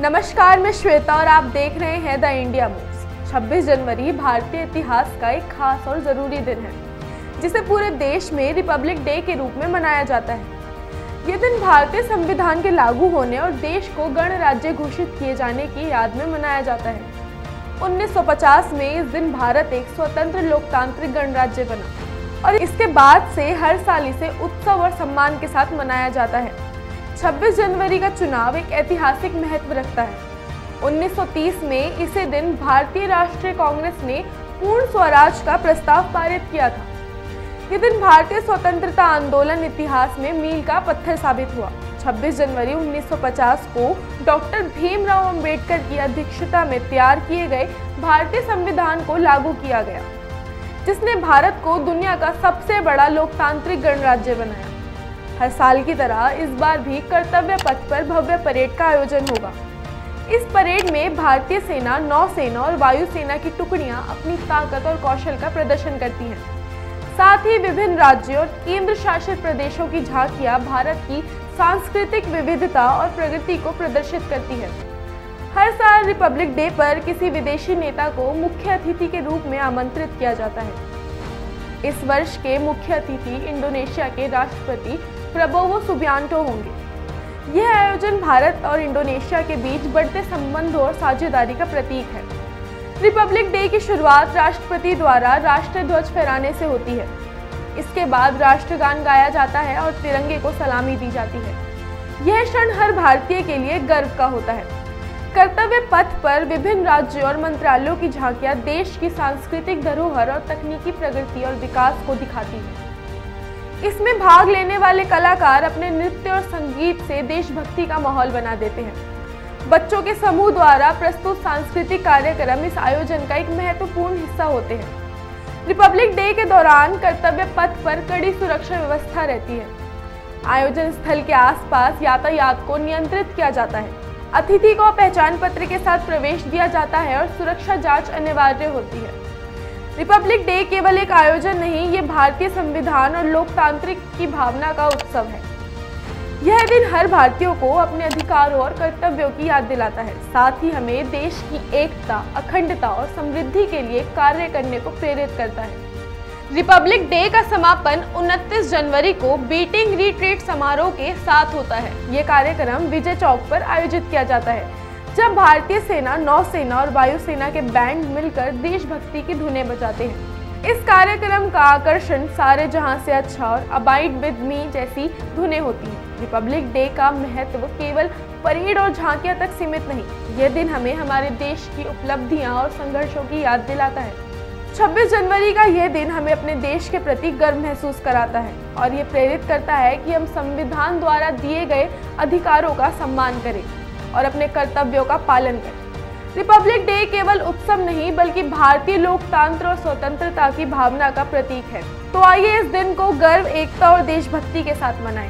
नमस्कार, मैं श्वेता और आप देख रहे हैं द इंडिया मूव्स। 26 जनवरी भारतीय इतिहास का एक खास और ज़रूरी दिन है, जिसे पूरे देश में रिपब्लिक डे के रूप में मनाया जाता है। ये दिन भारतीय संविधान के लागू होने और देश को गणराज्य घोषित किए जाने की याद में मनाया जाता है। 1950 में इस दिन भारत एक स्वतंत्र लोकतांत्रिक गणराज्य बना और इसके बाद से हर साल इसे उत्सव और सम्मान के साथ मनाया जाता है। 26 जनवरी का चुनाव एक ऐतिहासिक महत्व रखता है। 1930 में इसी दिन भारतीय राष्ट्रीय कांग्रेस ने पूर्ण स्वराज का प्रस्ताव पारित किया था। ये दिन भारतीय स्वतंत्रता आंदोलन इतिहास में मील का पत्थर साबित हुआ। 26 जनवरी 1950 को डॉक्टर भीमराव अंबेडकर की अध्यक्षता में तैयार किए गए भारतीय संविधान को लागू किया गया, जिसने भारत को दुनिया का सबसे बड़ा लोकतांत्रिक गणराज्य बनाया। हर साल की तरह इस बार भी कर्तव्य पथ पर भव्य परेड का आयोजन होगा। इस परेड में भारतीय सेना, नौसेना और वायुसेना की टुकड़ियां अपनी ताकत और कौशल का प्रदर्शन करती हैं। साथ ही विभिन्न राज्यों और केंद्र शासित प्रदेशों की झांकियां भारत की सांस्कृतिक विविधता और प्रगति को प्रदर्शित करती है। हर साल रिपब्लिक डे पर किसी विदेशी नेता को मुख्य अतिथि के रूप में आमंत्रित किया जाता है। इस वर्ष के मुख्य अतिथि इंडोनेशिया के राष्ट्रपति प्रबोवो सुबियांटो होंगे। यह आयोजन भारत और इंडोनेशिया के बीच बढ़ते संबंधों और साझेदारी का प्रतीक है। रिपब्लिक डे की शुरुआत राष्ट्रपति द्वारा राष्ट्रीय ध्वज फहराने से होती है। इसके बाद राष्ट्रगान गाया जाता है और तिरंगे को सलामी दी जाती है। यह क्षण हर भारतीय के लिए गर्व का होता है। कर्तव्य पथ पर विभिन्न राज्यों और मंत्रालयों की झांकियां देश की सांस्कृतिक धरोहर और तकनीकी प्रगति और विकास को दिखाती है। इसमें भाग लेने वाले कलाकार अपने नृत्य और संगीत से देशभक्ति का माहौल बना देते हैं। बच्चों के समूह द्वारा प्रस्तुत सांस्कृतिक कार्यक्रम इस आयोजन का एक महत्वपूर्ण हिस्सा होते हैं। रिपब्लिक डे के दौरान कर्तव्य पथ पर कड़ी सुरक्षा व्यवस्था रहती है। आयोजन स्थल के आसपास यातायात को नियंत्रित किया जाता है। अतिथि को पहचान पत्र के साथ प्रवेश दिया जाता है और सुरक्षा जांच अनिवार्य होती है। रिपब्लिक डे केवल एक आयोजन नहीं, ये भारतीय संविधान और लोकतांत्रिक की भावना का उत्सव है। यह दिन हर भारतीयों को अपने अधिकारों और कर्तव्यों की याद दिलाता है। साथ ही हमें देश की एकता, अखंडता और समृद्धि के लिए कार्य करने को प्रेरित करता है। रिपब्लिक डे का समापन 29 जनवरी को बीटिंग रिट्रीट समारोह के साथ होता है। ये कार्यक्रम विजय चौक पर आयोजित किया जाता है, जब भारतीय सेना, नौसेना और वायुसेना के बैंड मिलकर देशभक्ति की धुनें बजाते हैं। इस कार्यक्रम का आकर्षण सारे जहां से अच्छा और अबाइड विद मी जैसी धुनें होती हैं। रिपब्लिक डे का महत्व केवल परेड और झांकियां तक सीमित नहीं, यह दिन हमें हमारे देश की उपलब्धियां और संघर्षों की याद दिलाता है। 26 जनवरी का यह दिन हमें अपने देश के प्रति गर्व महसूस कराता है और ये प्रेरित करता है कि हम संविधान द्वारा दिए गए अधिकारों का सम्मान करें और अपने कर्तव्यों का पालन करें। रिपब्लिक डे केवल उत्सव नहीं, बल्कि भारतीय लोकतंत्र और स्वतंत्रता की भावना का प्रतीक है। तो आइए इस दिन को गर्व, एकता और देशभक्ति के साथ मनाएं।